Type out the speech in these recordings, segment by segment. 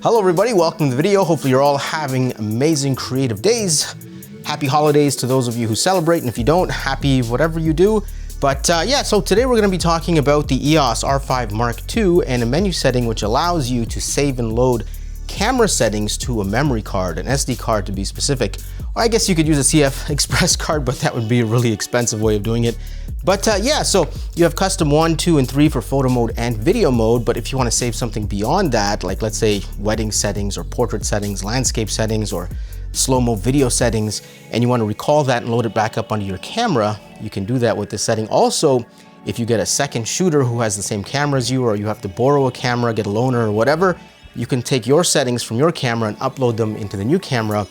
Hello everybody, welcome to the video. Hopefully you're all having amazing creative days. Happy holidays to those of you who celebrate, and if you don't, happy whatever you do. But yeah, so today we're gonna be talking about the EOS R5 Mark II and a menu setting which allows you to save and load camera settings to a memory card, an SD card to be specific. Or I guess you could use a CF Express card, but that would be a really expensive way of doing it. But yeah, so you have custom 1, 2, and 3 for photo mode and video mode, but if you want to save something beyond that, like let's say wedding settings or portrait settings, landscape settings, or slow-mo video settings, and you want to recall that and load it back up onto your camera, you can do that with this setting. Also, if you get a second shooter who has the same camera as you, or you have to borrow a camera, get a loaner or whatever, you can take your settings from your camera and upload them into the new camera,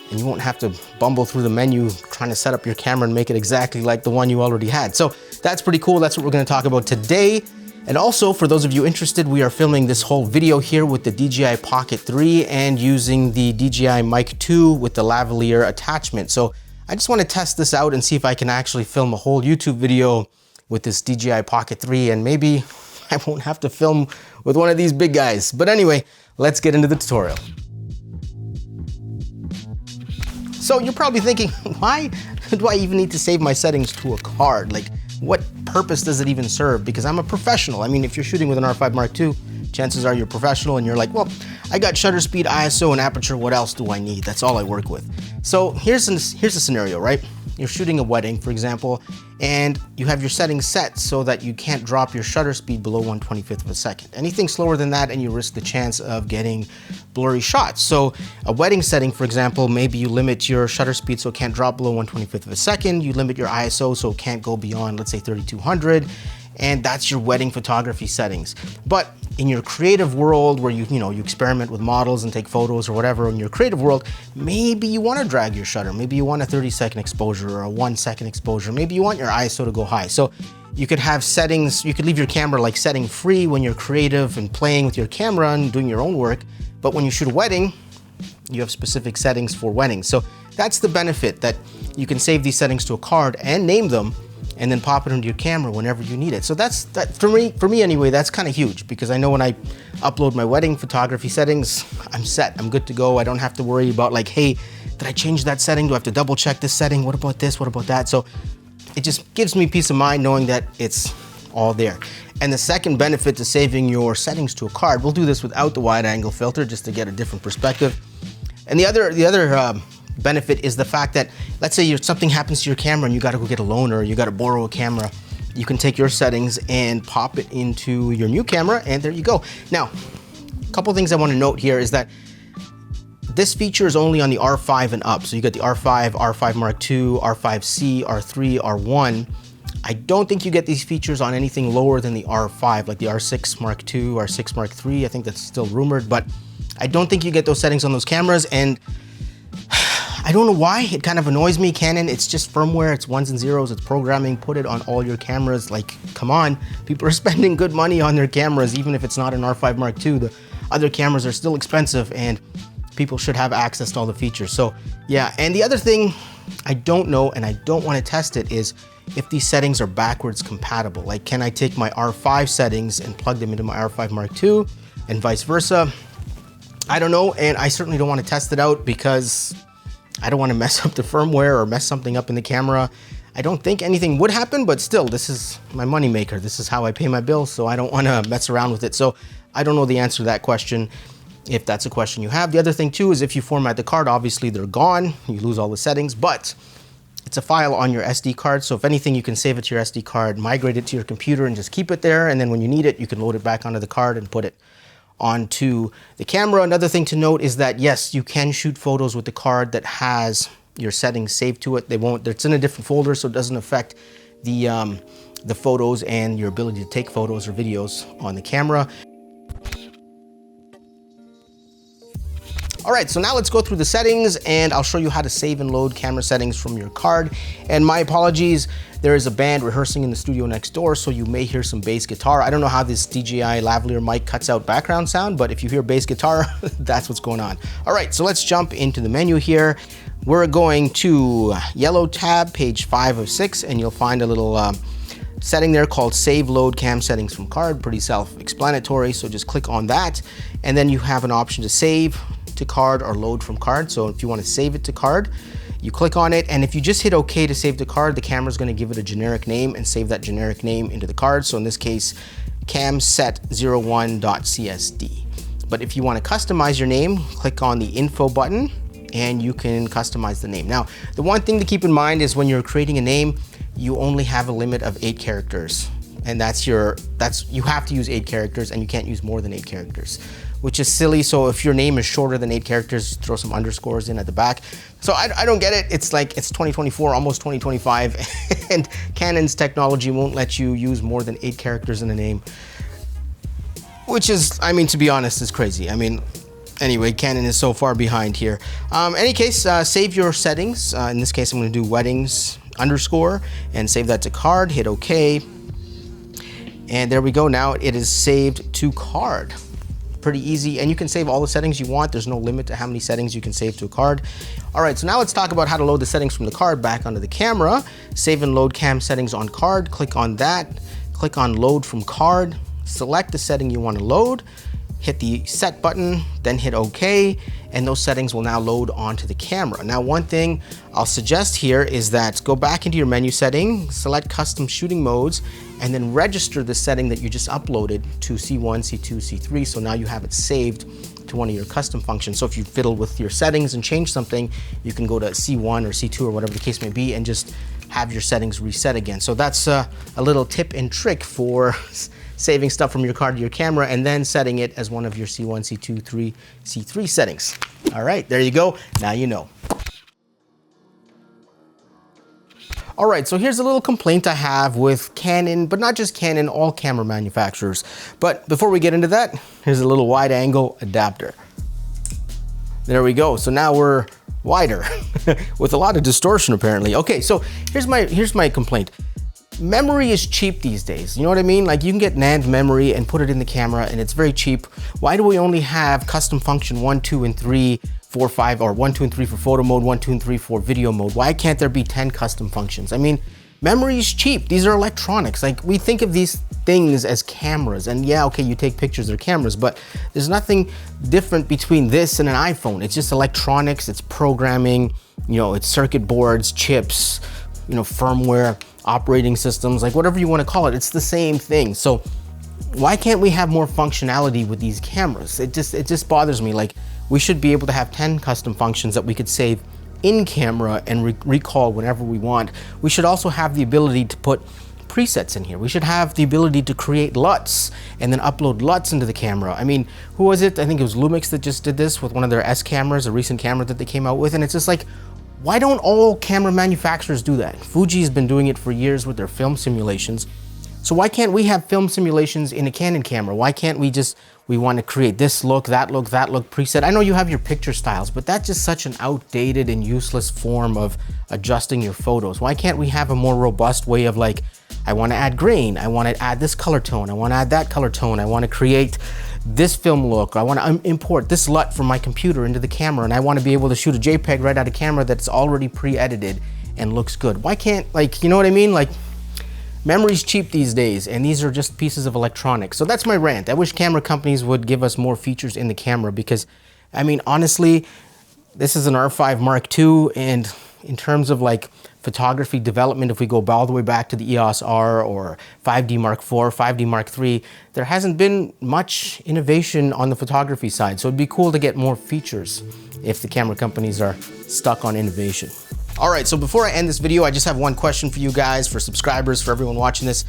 and you won't have to bumble through the menu trying to set up your camera and make it exactly like the one you already had. So that's pretty cool. That's what we're going to talk about today. And also, for those of you interested, we are filming this whole video here with the DJI Pocket 3 and using the DJI Mic 2 with the lavalier attachment. So I just want to test this out and see if I can actually film a whole YouTube video with this DJI Pocket 3, and maybe I won't have to film with one of these big guys. But anyway, let's get into the tutorial. So you're probably thinking, why do I even need to save my settings to a card? Like, what purpose does it even serve? Because I'm a professional. I mean, if you're shooting with an R5 Mark II, chances are you're professional and you're like, well, I got shutter speed, ISO, and aperture. What else do I need? That's all I work with. So here's a scenario, right? You're shooting a wedding, for example, and you have your settings set so that you can't drop your shutter speed below 1/25th of a second. Anything slower than that and you risk the chance of getting blurry shots. So a wedding setting, for example, maybe you limit your shutter speed so it can't drop below 1/25th of a second. You limit your ISO so it can't go beyond, let's say, 3200. And that's your wedding photography settings. But in your creative world where you experiment with models and take photos or whatever, in your creative world, maybe you want to drag your shutter. Maybe you want a 30-second exposure or a 1-second exposure. Maybe you want your ISO to go high. So you could have settings, you could leave your camera like setting free when you're creative and playing with your camera and doing your own work. But when you shoot a wedding, you have specific settings for weddings. So that's the benefit, that you can save these settings to a card and name them, and then pop it into your camera whenever you need it. So that for me anyway, that's kind of huge, because I know when I upload my wedding photography settings, I'm set, I'm good to go. I don't have to worry about like, hey, did I change that setting? Do I have to double check this setting? What about this? What about that? So it just gives me peace of mind knowing that it's all there. And the second benefit to saving your settings to a card, we'll do this without the wide angle filter just to get a different perspective. And the other benefit is the fact that, let's say something happens to your camera and you got to go get a loaner, or you got to borrow a camera. You can take your settings and pop it into your new camera, and there you go. Now, a couple things I want to note here is that this feature is only on the R5 and up. So you got the R5, R5 Mark II, R5C, R3, R1. I don't think you get these features on anything lower than the R5, like the R6 Mark II, R6 Mark III. I think that's still rumored, but I don't think you get those settings on those cameras. And I don't know why, it kind of annoys me. Canon, it's just firmware, it's ones and zeros, it's programming, put it on all your cameras. Like, come on, people are spending good money on their cameras, even if it's not an R5 Mark II. The other cameras are still expensive and people should have access to all the features. So yeah, and the other thing I don't know, and I don't want to test it, is if these settings are backwards compatible. Like, can I take my R5 settings and plug them into my R5 Mark II and vice versa? I don't know, and I certainly don't want to test it out because I don't want to mess up the firmware or mess something up in the camera. I don't think anything would happen, but still, this is my money maker. This is how I pay my bills, so I don't want to mess around with it. So I don't know the answer to that question, if that's a question you have. The other thing too is if you format the card, obviously they're gone. You lose all the settings, but it's a file on your SD card. So if anything, you can save it to your SD card, migrate it to your computer, and just keep it there. And then when you need it, you can load it back onto the card and put it onto the camera. Another thing to note is that yes, you can shoot photos with the card that has your settings saved to it. It's in a different folder, so it doesn't affect the photos and your ability to take photos or videos on the camera. All right, so now let's go through the settings and I'll show you how to save and load camera settings from your card. And my apologies, there is a band rehearsing in the studio next door, so you may hear some bass guitar. I don't know how this DJI lavalier mic cuts out background sound, but if you hear bass guitar, that's what's going on. All right, so let's jump into the menu here. We're going to yellow tab, page 5 of 6, and you'll find a little setting there called Save Load Cam Settings from Card. Pretty self-explanatory, so just click on that. And then you have an option to save to card or load from card. So if you want to save it to card, you click on it, and if you just hit OK to save the card, the camera's going to give it a generic name and save that generic name into the card. So in this case, camset01.csd. But if you want to customize your name, click on the info button and you can customize the name. Now, the one thing to keep in mind is when you're creating a name, you only have a limit of 8 characters. And you have to use 8 characters and you can't use more than 8 characters, which is silly. So if your name is shorter than 8 characters, throw some underscores in at the back. So I don't get it. It's like, it's 2024, almost 2025, and Canon's technology won't let you use more than 8 characters in a name, which is, I mean, to be honest, is crazy. I mean, anyway, Canon is so far behind here. Any case, save your settings. In this case, I'm gonna do weddings underscore and save that to card, hit OK. And there we go. Now it is saved to card. Pretty easy, and you can save all the settings you want. There's no limit to how many settings you can save to a card. All right, so now let's talk about how to load the settings from the card back onto the camera. Save and load cam settings on card. Click on that. Click on load from card. Select the setting you want to load. Hit the set button, then hit OK, and those settings will now load onto the camera. Now, one thing I'll suggest here is that go back into your menu setting, select custom shooting modes, and then register the setting that you just uploaded to C1, C2, C3. So now you have it saved to one of your custom functions. So if you fiddle with your settings and change something, you can go to C1 or C2 or whatever the case may be and just have your settings reset again. So that's a little tip and trick for saving stuff from your card to your camera and then setting it as one of your C1, C2, 3, C3 settings. All right, there you go. Now you know. All right, so here's a little complaint I have with Canon, but not just Canon, all camera manufacturers. But before we get into that, here's a little wide angle adapter. There we go. So now we're wider with a lot of distortion apparently. Okay, so here's my complaint. Memory is cheap these days. You know what I mean? Like, you can get NAND memory and put it in the camera and it's very cheap. Why do we only have custom function 1, 2, and 3, 4, 5, or 1, 2, and 3 for photo mode, 1, 2, and 3 for video mode? Why can't there be 10 custom functions? I mean, memory is cheap. These are electronics. Like, we think of these things as cameras, and yeah, okay, you take pictures, they're cameras, but there's nothing different between this and an iPhone. It's just electronics, it's programming, you know, it's circuit boards, chips, you know, firmware, operating systems, like whatever you want to call it, it's the same thing. So why can't we have more functionality with these cameras? It just bothers me. Like, we should be able to have 10 custom functions that we could save in camera and recall whenever we want. We should also have the ability to put presets in here. We should have the ability to create LUTs and then upload LUTs into the camera. I mean, who was it? I think it was Lumix that just did this with one of their S cameras, a recent camera that they came out with, and it's just like, why don't all camera manufacturers do that? Fuji's been doing it for years with their film simulations. So why can't we have film simulations in a Canon camera? Why can't we want to create this look, that preset? I know you have your picture styles, but that's just such an outdated and useless form of adjusting your photos. Why can't we have a more robust way of, like, I want to add grain, I want to add this color tone, I want to add that color tone, I want to create this film look, I want to import this LUT from my computer into the camera, and I want to be able to shoot a JPEG right out of camera that's already pre-edited and looks good. Why can't, like, you know what I mean? Like, memory's cheap these days, and these are just pieces of electronics. So that's my rant. I wish camera companies would give us more features in the camera because, I mean, honestly, this is an R5 Mark II, and in terms of like photography development, if we go all the way back to the EOS R or 5D Mark IV, 5D Mark III, there hasn't been much innovation on the photography side. So it'd be cool to get more features if the camera companies are stuck on innovation. All right, so before I end this video, I just have one question for you guys, for subscribers, for everyone watching this.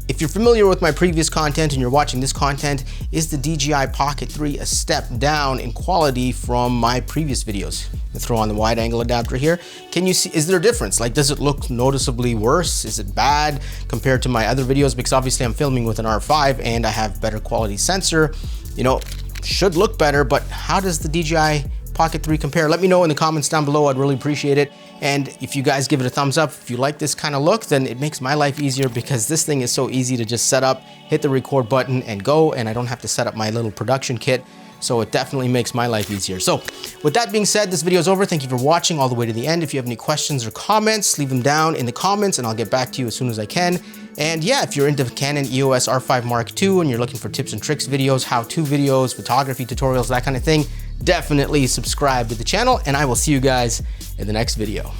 If you're familiar with my previous content and you're watching this content, is the DJI Pocket 3 a step down in quality from my previous videos? I'll throw on the wide angle adapter here. Can you see, is there a difference? Like, does it look noticeably worse? Is it bad compared to my other videos? Because obviously I'm filming with an R5 and I have better quality sensor. You know, should look better, but how does the DJI Pocket 3 compare? Let me know in the comments down below. I'd really appreciate it. And if you guys give it a thumbs up, if you like this kind of look, then it makes my life easier because this thing is so easy to just set up, hit the record button and go, and I don't have to set up my little production kit. So it definitely makes my life easier. So with that being said, this video is over. Thank you for watching all the way to the end. If you have any questions or comments, leave them down in the comments and I'll get back to you as soon as I can. And yeah, if you're into Canon EOS R5 Mark II and you're looking for tips and tricks videos, how-to videos, photography tutorials, that kind of thing, definitely subscribe to the channel, and I will see you guys in the next video.